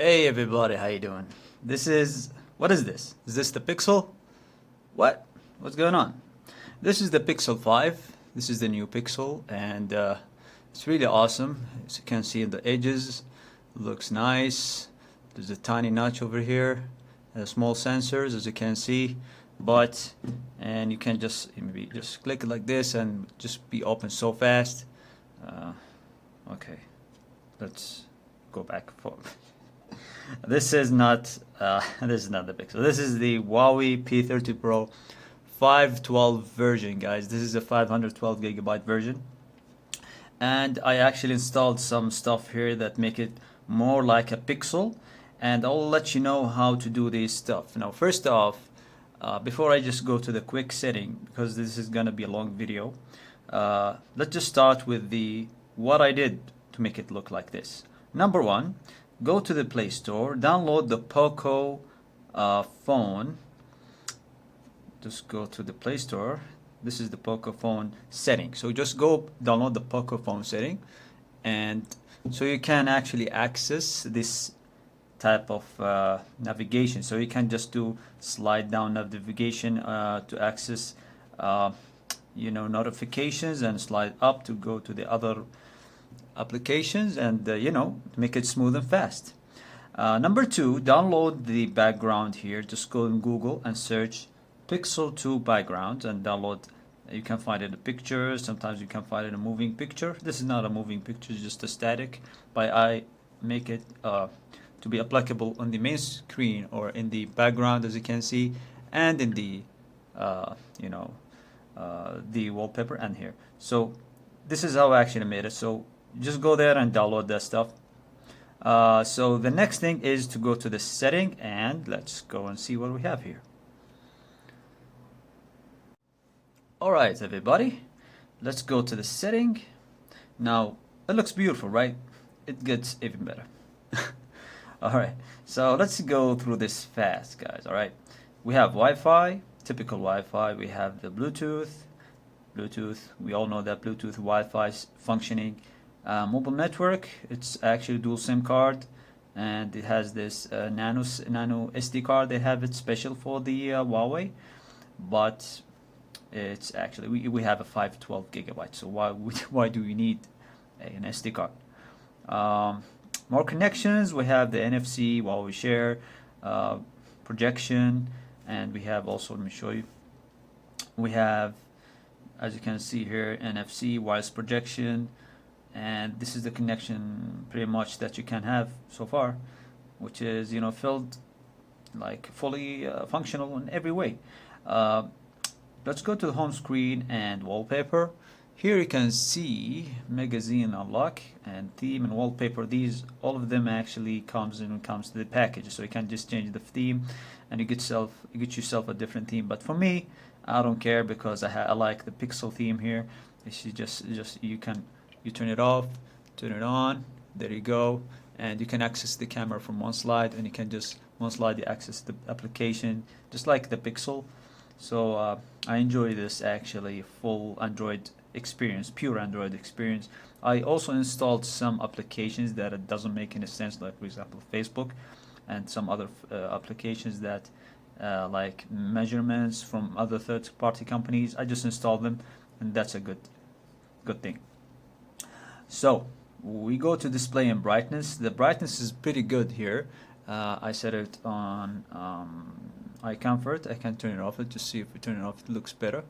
Hey everybody, how you doing? What is this? Is this the Pixel? What? What's going on? This is the Pixel 5. This is the new Pixel, and it's really awesome. As you can see the edges, looks nice. There's a tiny notch over here, small sensors as you can see, but and you can just maybe just click it like this and just be open so fast. Okay, let's go back for. This is not the Pixel. This is the Huawei P30 Pro 512 version, guys. This is a 512 gigabyte version, and I actually installed some stuff here that make it more like a Pixel, and I'll let you know how to do this stuff. Now, first off, before I just go to the quick setting, because this is gonna be a long video, let's just start with the what I did to make it look like this. Number one, go to the Play Store, download the Poco phone. Just go to the Play Store. This is the Poco phone setting. So just go download the Poco phone setting, and so you can actually access this type of navigation. So you can just do slide down navigation to access notifications, and slide up to go to the other applications, and make it smooth and fast. Number two, download the background here. Just go in Google and search Pixel 2 background and download. You can find it in pictures. Sometimes you can find it in a moving picture. This is not a moving picture, it's just a static, but I make it to be applicable on the main screen or in the background, as you can see, and in the the wallpaper and here. So this is how I actually made it. So just go there and download that stuff. So the next thing is to go to the setting, and let's go and see what we have here. Alright everybody, let's go to the setting. Now it looks beautiful, right? It gets even better. Alright, so let's go through this fast, guys. Alright, we have Wi-Fi, typical Wi-Fi. We have the Bluetooth. We all know that Bluetooth Wi-Fi is functioning. Mobile network, it's actually dual SIM card, and it has this nano SD card. They have it special for the Huawei, but it's actually we have a 512 gigabyte. So why do we need an SD card? More connections. We have the NFC, Huawei Share, projection, and we have also, let me show you. We have, as you can see here, NFC, wireless projection. And this is the connection pretty much that you can have so far, which is filled like fully functional in every way. Let's go to the home screen and wallpaper. Here you can see magazine unlock and theme and wallpaper. These, all of them actually comes to the package, so you can just change the theme and you get yourself a different theme. But for me, I don't care, because I like the Pixel theme here. It's just you turn it off, turn it on, there you go, and you can access the camera from one slide, and you can just one slide you access the application just like the Pixel. So I enjoy this actually full Android experience, pure Android experience. I also installed some applications that it doesn't make any sense, like for example Facebook, and some other applications that like measurements from other third-party companies. I just installed them, and that's a good thing. So we go to display and brightness. The brightness is pretty good here. I set it on eye comfort. I can turn it off. Let's just see if we turn it off, it looks better.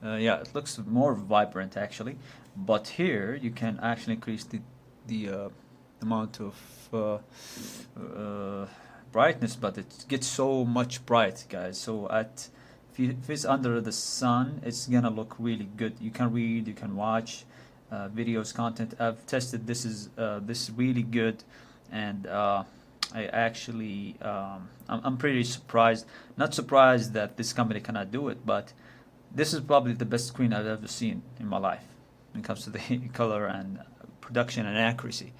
Yeah, it looks more vibrant actually. But here you can actually increase the amount of brightness, but it gets so much bright, guys. So if it's under the sun, it's gonna look really good. You can read, you can watch videos, content. I've tested this is really good, and I actually I'm pretty surprised. Not surprised that this company cannot do it, but this is probably the best screen I've ever seen in my life when it comes to the color and production and accuracy.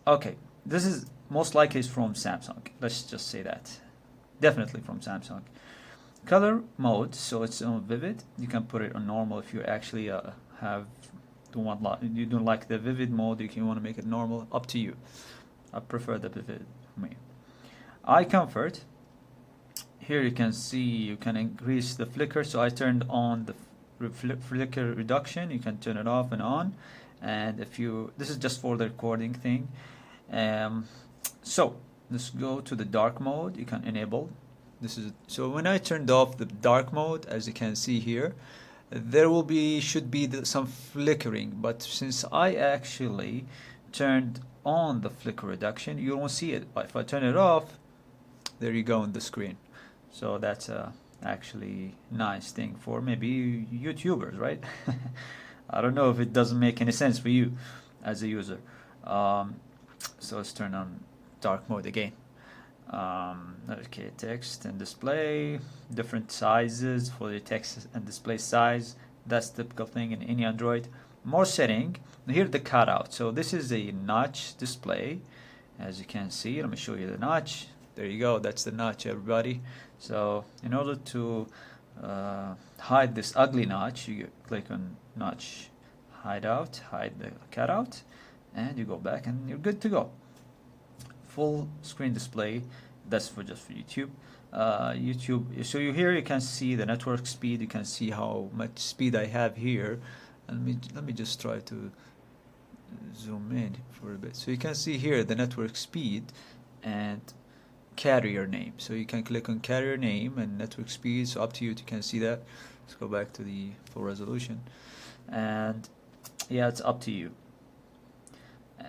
Okay, this is most likely is from Samsung. Let's just say that. Definitely from Samsung. Color mode, so it's on vivid. You can put it on normal if you actually you don't like the vivid mode. You can want to make it normal. Up to you. I prefer the vivid for me. Eye comfort. Here you can see you can increase the flicker. So I turned on the flicker reduction. You can turn it off and on. And if you, this is just for the recording thing. So let's go to the dark mode. You can enable. This is so when I turned off the dark mode, as you can see here, there will be should be some flickering. But since I actually turned on the flicker reduction, you won't see it. But if I turn it off, there you go on the screen. So that's actually nice thing for maybe YouTubers, right? I don't know if it doesn't make any sense for you as a user. So let's turn on dark mode again. Okay, text and display, different sizes for the text and display size. That's typical thing in any Android. More setting. Here the cutout. So this is a notch display, as you can see. Let me show you the notch. There you go. That's the notch, everybody. So in order to hide this ugly notch, you click on notch hideout, hide the cutout, and you go back and you're good to go. Full screen display. That's for just for YouTube. YouTube. So here you can see the network speed. You can see how much speed I have here. And let me just try to zoom in for a bit. So you can see here the network speed and carrier name. So you can click on carrier name and network speed. So up to you. You can see that. Let's go back to the full resolution. And yeah, it's up to you.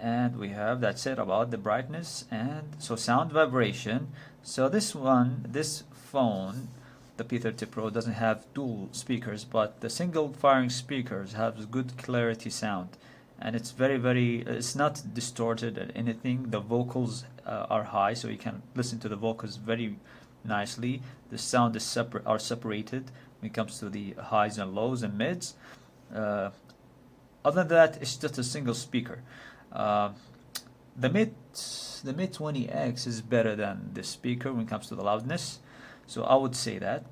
And we have that's it about the brightness. And so sound vibration. So this phone, the P30 Pro, doesn't have dual speakers, but the single firing speakers have good clarity sound, and it's it's not distorted or anything. The vocals are high, so you can listen to the vocals very nicely. The sound is separated when it comes to the highs and lows and mids. Other than that, it's just a single speaker. The Mid 20X is better than this speaker when it comes to the loudness, so I would say that.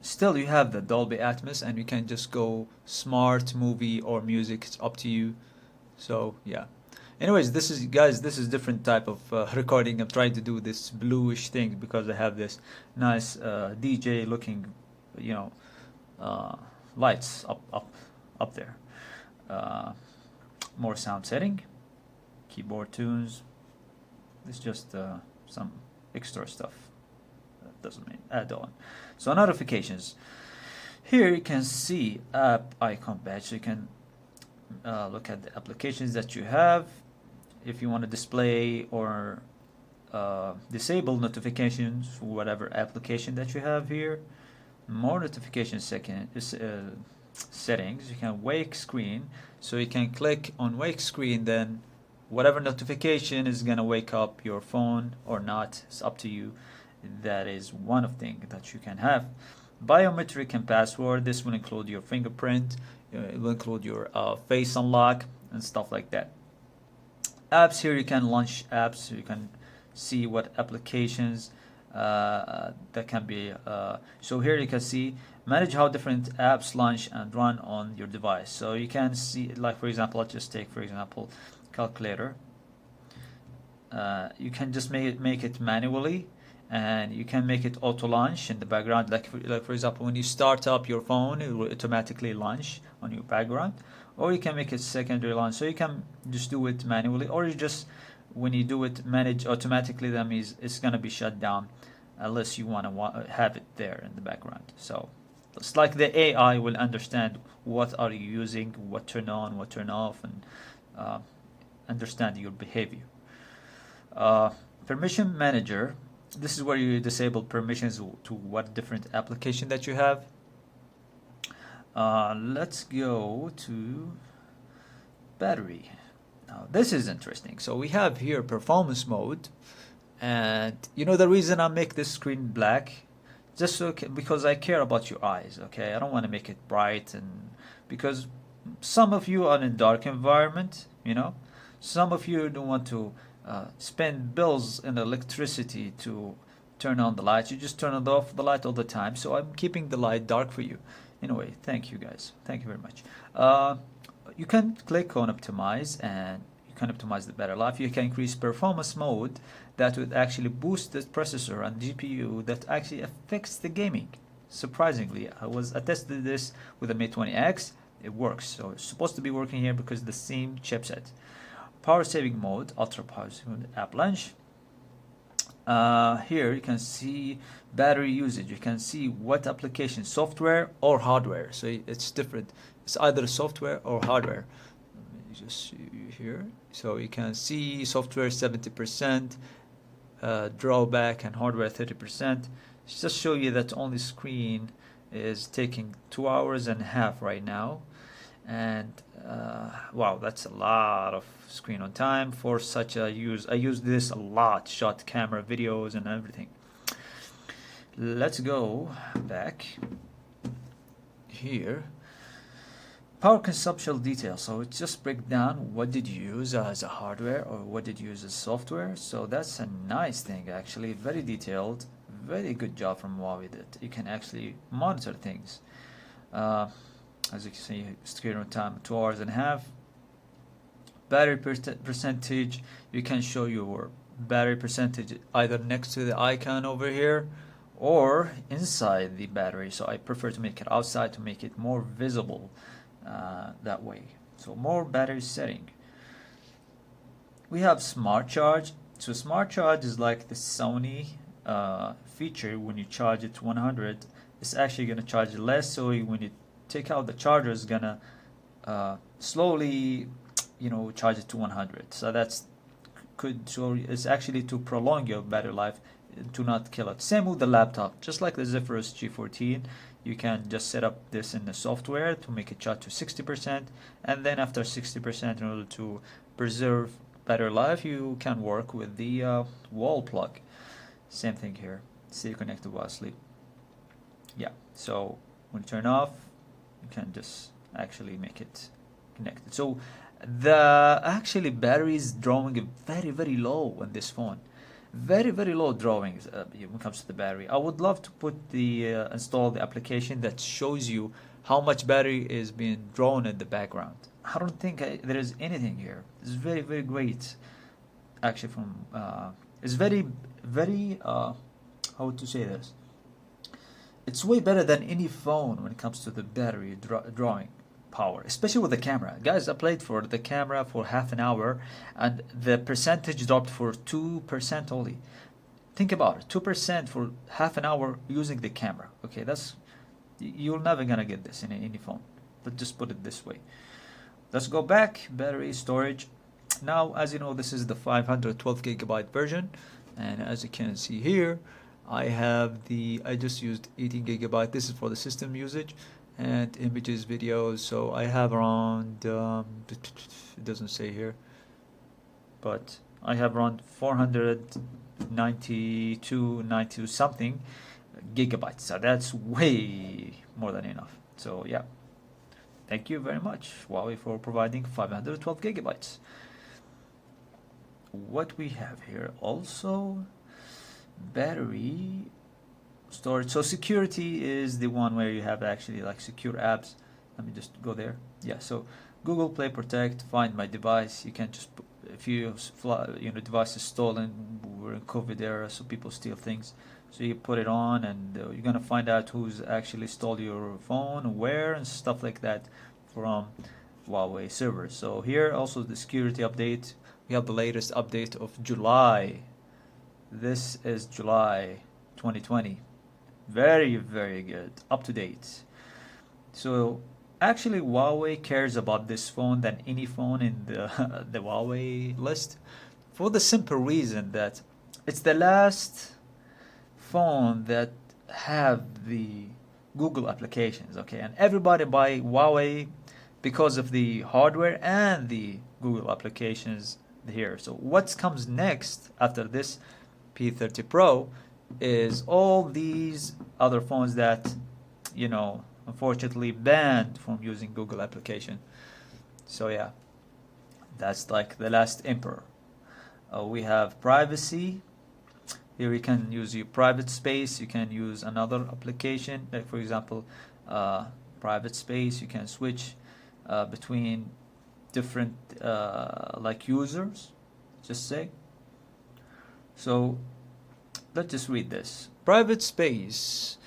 Still, you have the Dolby Atmos, and you can just go smart movie or music. It's up to you. So yeah. Anyways, this is different type of recording. I'm trying to do this bluish thing because I have this nice DJ looking, lights up there. More sound setting, keyboard tunes. It's just some extra stuff. That doesn't mean add on. So notifications. Here you can see app icon badge. So you can look at the applications that you have. If you want to display or disable notifications for whatever application that you have here. More notification settings. You can wake screen. So you can click on wake screen, then whatever notification is gonna wake up your phone or not, it's up to you. That is one of things that you can have. Biometric and password. This will include your fingerprint. It will include your face unlock and stuff like that. Apps. Here you can launch apps. So you can see what applications that can be. So here you can see manage how different apps launch and run on your device. So you can see, like for example, let's just take for example calculator. You can just make it manually, and you can make it auto launch in the background. Like for example, when you start up your phone, it will automatically launch on your background, or you can make it secondary launch. So you can just do it manually, or you just when you do it manage automatically. That means it's gonna be shut down unless you want to have it there in the background. So it's like the AI will understand what are you using, what turn on, what turn off, and understand your behavior. Permission manager. This is where you disable permissions to what different application that you have. Let's go to battery. Now this is interesting. So we have here performance mode, and the reason I make this screen black, just so because I care about your eyes. Okay, I don't want to make it bright, and because some of you are in dark environment, some of you don't want to spend bills in electricity to turn on the lights. You just turn it off the light all the time. So I'm keeping the light dark for you. Anyway, thank you guys. Thank you very much. You can click on optimize, and you can optimize the battery life. You can increase performance mode that would actually boost the processor and GPU that actually affects the gaming. Surprisingly, I tested this with the Mate 20X. It works, so it's supposed to be working here because the same chipset. Power saving mode, ultra power saving app launch. Here you can see battery usage. You can see what application, software or hardware. So it's different. It's either software or hardware. Let me just see here. So you can see software 70%, drawback, and hardware 30%. Just show you that only screen is taking 2 hours and a half right now. And wow, that's a lot of screen on time for such a use. I use this a lot, shot camera videos and everything. Let's go back here. Power consumption details. So it just breaks down what did you use as a hardware or what did you use as software. So that's a nice thing, actually. Very detailed. Very good job from Huawei that you can actually monitor things. As you can see, screen on time 2 hours and a half. Battery percentage, you can show your battery percentage either next to the icon over here or inside the battery. So I prefer to make it outside to make it more visible that way. So more battery setting. We have smart charge. So smart charge is like the Sony feature. When you charge it to 100, it's actually going to charge less. So when you take out the charger, it's gonna slowly, charge it to 100. So it's actually to prolong your battery life, to not kill it. Same with the laptop, just like the Zephyrus G14. You can just set up this in the software to make it charge to 60%, and then after 60%, in order to preserve battery life, you can work with the wall plug. Same thing here. Stay connected while asleep. Yeah. So when you turn off, you can just actually make it connected. So the actually battery is drawing very, very low on this phone. Very, very low drawings when it comes to the battery. I would love to put install the application that shows you how much battery is being drawn in the background. I don't think there is anything here. It's very, very great. Actually, it's very, very how to say this. It's way better than any phone when it comes to the battery drawing power, especially with the camera. Guys, I played for the camera for half an hour and the percentage dropped for 2% only. Think about it, 2% for half an hour using the camera. Okay, you're never gonna get this in any phone. Let's just put it this way. Let's go back, battery, storage. Now, as you know, this is the 512 gigabyte version, and as you can see here, I just used 18 gigabyte. This is for the system usage and images, videos. So I have around, it doesn't say here, but I have around 492 something gigabytes. So that's way more than enough. So yeah, thank you very much, Huawei, for providing 512 gigabytes. What we have here also, battery, storage. So security is the one where you have actually like secure apps. Let me just go there. Yeah, so Google Play Protect, find my device. You can just if your device is stolen. We're in COVID era, so people steal things. So you put it on, and you're gonna find out who's actually stole your phone, where, and stuff like that from Huawei servers. So here also the security update. We have the latest update of July. This is July 2020. Very, very good, up to date. So actually Huawei cares about this phone than any phone in the the Huawei list, for the simple reason that it's the last phone that have the Google applications. Okay, and everybody buy Huawei because of the hardware and the Google applications here. So what comes next after this P30 Pro is all these other phones that unfortunately banned from using Google application. So yeah, that's like the last emperor. We have privacy. Here you can use your private space. You can use another application, like for example private space. You can switch between different like users, just say. So let's just read this. Private space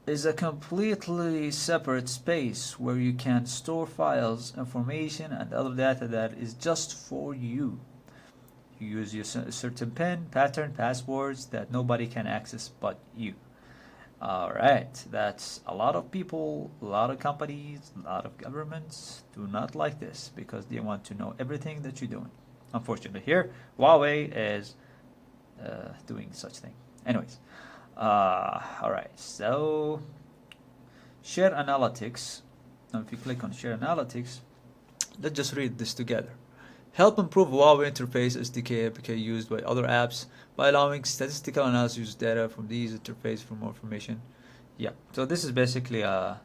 is a completely separate space where you can store files, information, and other data that is just for you. You use your certain PIN, pattern, passwords that nobody can access but you. Alright, that's a lot of people, a lot of companies, a lot of governments do not like this because they want to know everything that you're doing. Unfortunately, here, Huawei is doing such thing. Anyways, alright, so share analytics. Now, if you click on share analytics, let's just read this together. Help improve Huawei interface SDK APK used by other apps by allowing statistical analysis use data from these interfaces for more information. Yeah, so this is basically I'm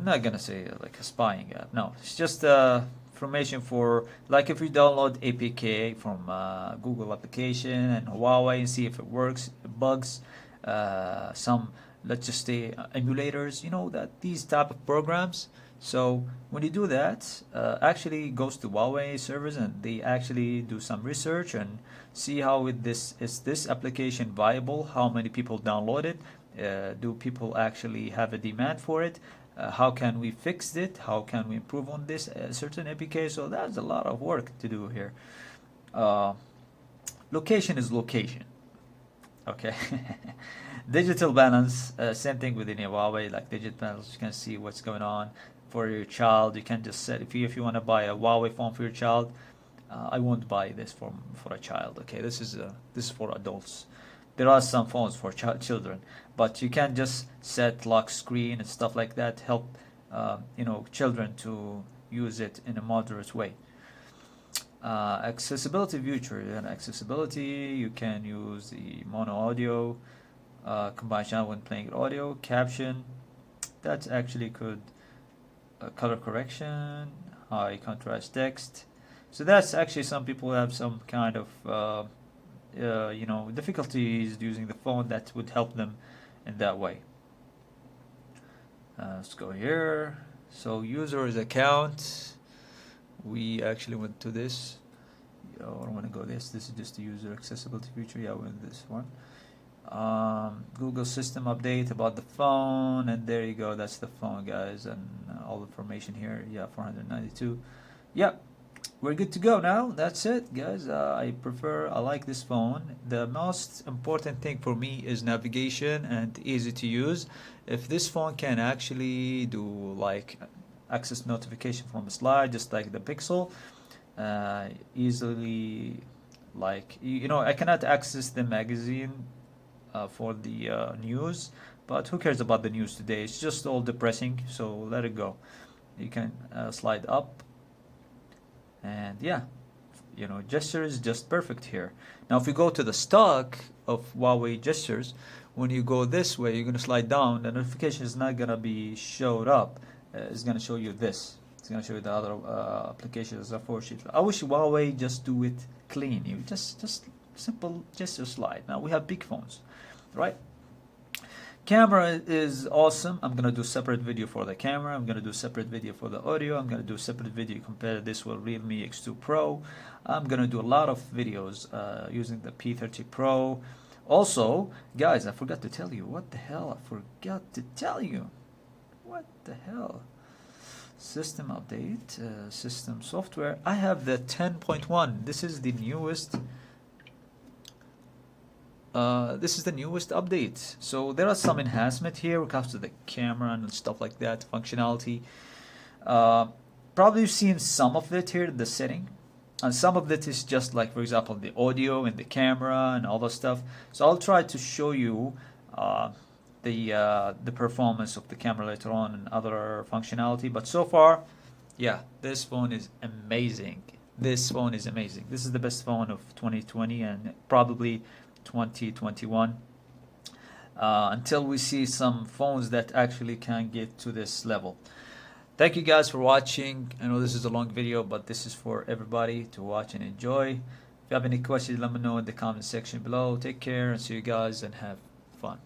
not gonna say like a spying app. No, it's just information for, like, if you download APK from Google application and Huawei and see if it works, bugs, some, let's just say, emulators, you know, that these type of programs. So when you do that, actually goes to Huawei servers and they actually do some research and see how is this application viable, how many people download it, do people actually have a demand for it, how can we fix it, how can we improve on this certain APK. So that's a lot of work to do here. Location is location. Okay. Digital balance, same thing within Huawei, like digital balance, you can see what's going on for your child. You can just set, if you want to buy a Huawei phone for your child, I won't buy this for a child. Okay, this is for adults. There are some phones for children, but you can just set lock screen and stuff like that. Help children to use it in a moderate way. Accessibility feature and accessibility. You can use the mono audio, combine channel when playing audio, caption. That actually could color correction, high contrast text. So that's actually, some people have some kind of difficulties using the phone, that would help them in that way. Let's go here. So user's account, we actually went to this. I don't want to go this is just the user accessibility feature. Yeah, we went this one. Google system update about the phone, and there you go, that's the phone, guys, and all the information here. Yeah, 492. Yeah, we're good to go now. That's it, guys. I like this phone. The most important thing for me is navigation and easy to use. If this phone can actually do like access notification from a slide, just like the Pixel, easily, like, I cannot access the magazine for the news, but who cares about the news today? It's just all depressing, so let it go. You can slide up, and yeah, gesture is just perfect here. Now if we go to the stock of Huawei gestures, when you go this way, you're going to slide down, the notification is not going to be showed up. It's going to show you this. It's going to show you the other applications. Unfortunately, I wish Huawei just do it clean. You just simple gesture slide. Now we have big phones, right? Camera is awesome. I'm gonna do separate video for the camera. I'm gonna do separate video for the audio. I'm gonna do separate video compare this with Realme X2 Pro. I'm gonna do a lot of videos using the P30 Pro. Also, guys, I forgot to tell you. What the hell? I forgot to tell you. What the hell? System update, system software. I have the 10.1. This is the newest. This is the newest update. So there are some enhancement here when it comes to the camera and stuff like that, functionality. Probably you've seen some of it here, the setting. And some of it is just like, for example, the audio and the camera and all that stuff. So I'll try to show you the performance of the camera later on and other functionality. But so far, yeah, this phone is amazing. This phone is amazing. This is the best phone of 2020 and probably 2021, until we see some phones that actually can get to this level. Thank you guys for watching. I know this is a long video, but this is for everybody to watch and enjoy. If you have any questions, let me know in the comment section below. Take care and see you guys and have fun.